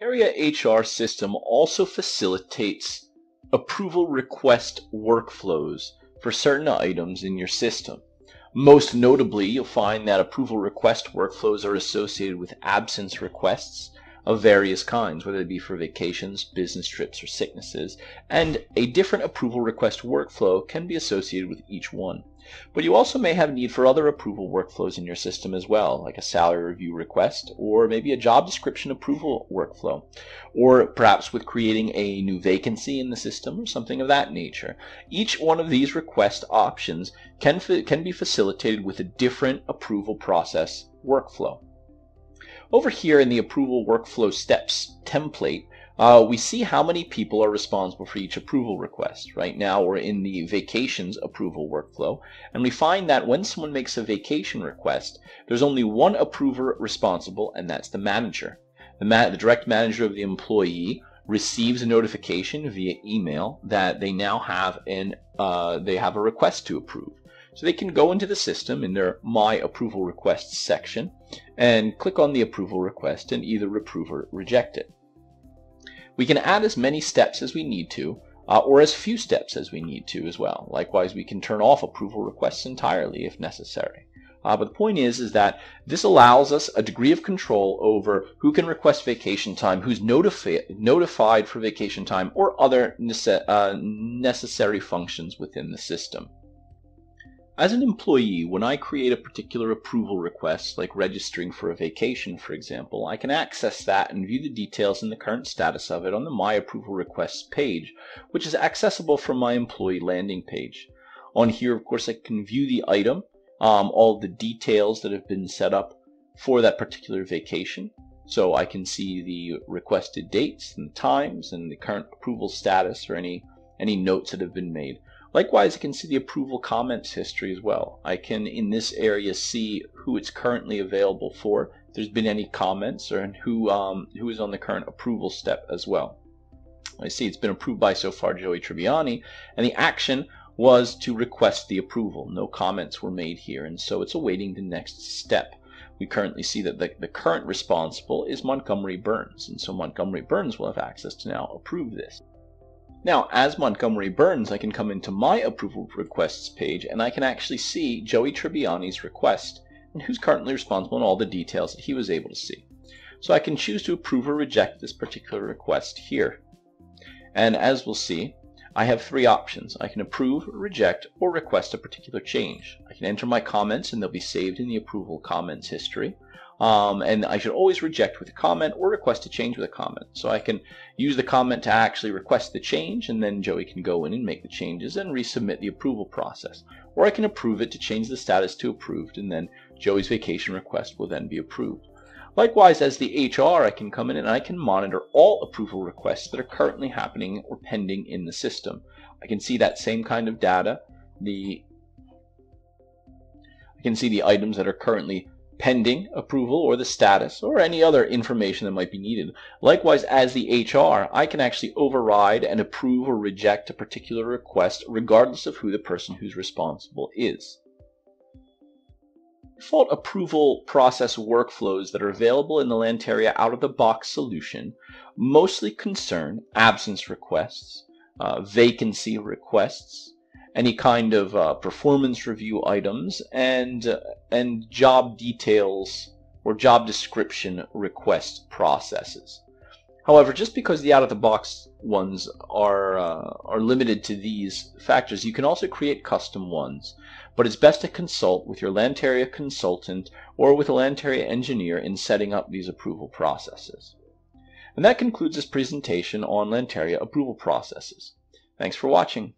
Lanteria HR system also facilitates approval request workflows for certain items in your system. Most notably, you'll find that approval request workflows are associated with absence requests of various kinds, whether it be for vacations, business trips, or sicknesses, and a different approval request workflow can be associated with each one. But you also may have need for other approval workflows in your system as well, like a salary review request, or maybe a job description approval workflow, or perhaps with creating a new vacancy in the system or something of that nature. Each one of these request options can be facilitated with a different approval process workflow. Over here in the approval workflow steps template, we see how many people are responsible for each approval request. Right now we're in the vacations approval workflow, and we find that when someone makes a vacation request, there's only one approver responsible, and that's the manager. The direct manager of the employee receives a notification via email that they now have a request to approve. So they can go into the system in their My Approval Requests section and click on the approval request and either approve or reject it. We can add as many steps as we need to, or as few steps as we need to as well. Likewise, we can turn off approval requests entirely if necessary. But the point is that this allows us a degree of control over who can request vacation time, who's notified for vacation time, or other necessary functions within the system. As an employee, when I create a particular approval request, like registering for a vacation, for example, I can access that and view the details and the current status of it on the My Approval Requests page, which is accessible from my employee landing page. On here, of course, I can view the item, all the details that have been set up for that particular vacation. So I can see the requested dates and times and the current approval status or any notes that have been made. Likewise, I can see the approval comments history as well. I can, in this area, see who it's currently available for, if there's been any comments, or who is on the current approval step as well. I see it's been approved by so far 𝗪𝗓𝗏, and the action was to request the approval. No comments were made here, and so it's awaiting the next step. We currently see that the current responsible is Montgomery Burns, and so Montgomery Burns will have access to now approve this. Now, as Montgomery Burns, I can come into my Approval Requests page, and I can actually see 𝗪𝗓𝗏𝗧𝗧 request, and who's currently responsible and all the details that he was able to see. So I can choose to approve or reject this particular request here. And as we'll see, I have three options. I can approve, reject, or request a particular change. I can enter my comments, and they'll be saved in the approval comments history. And I should always reject with a comment or request a change with a comment. So I can use the comment to actually request the change, and then Joey can go in and make the changes and resubmit the approval process. Or I can approve it to change the status to approved, and then Joey's vacation request will then be approved. Likewise, as the HR, I can come in and I can monitor all approval requests that are currently happening or pending in the system. I can see that same kind of data. I can see the items that are currently pending approval or the status or any other information that might be needed. Likewise, as the HR, I can actually override and approve or reject a particular request regardless of who the person who's responsible is. Default approval process workflows that are available in the Lanteria out-of-the-box solution mostly concern absence requests, vacancy requests, any kind of performance review items, and job details or job description request processes. However, just because the out-of-the-box ones are limited to these factors, you can also create custom ones. But it's best to consult with your Lanteria consultant or with a Lanteria engineer in setting up these approval processes. And that concludes this presentation on Lanteria approval processes. Thanks for watching.